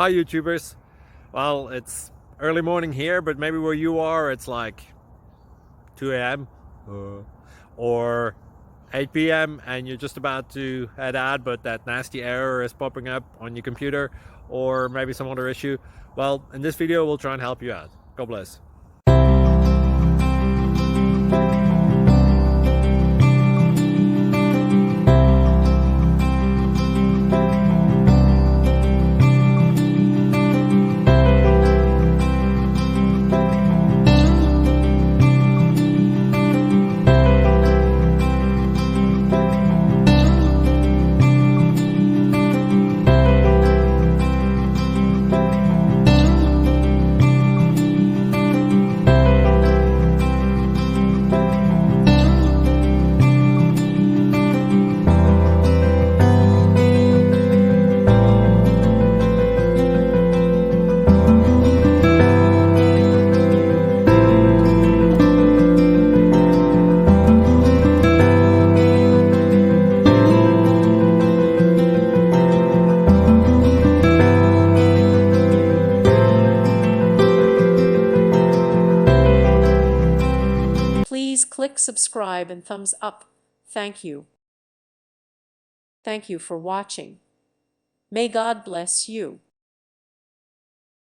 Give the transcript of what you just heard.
Hi YouTubers. Well, it's early morning here, but maybe where you are it's like 2 a.m. or 8 p.m. and you're just about to head out, but that nasty error is popping up on your computer, or maybe some other issue. Well, in this video we'll try and help you out. God bless. Please click subscribe and thumbs up. Thank you. Thank you for watching. May God bless you.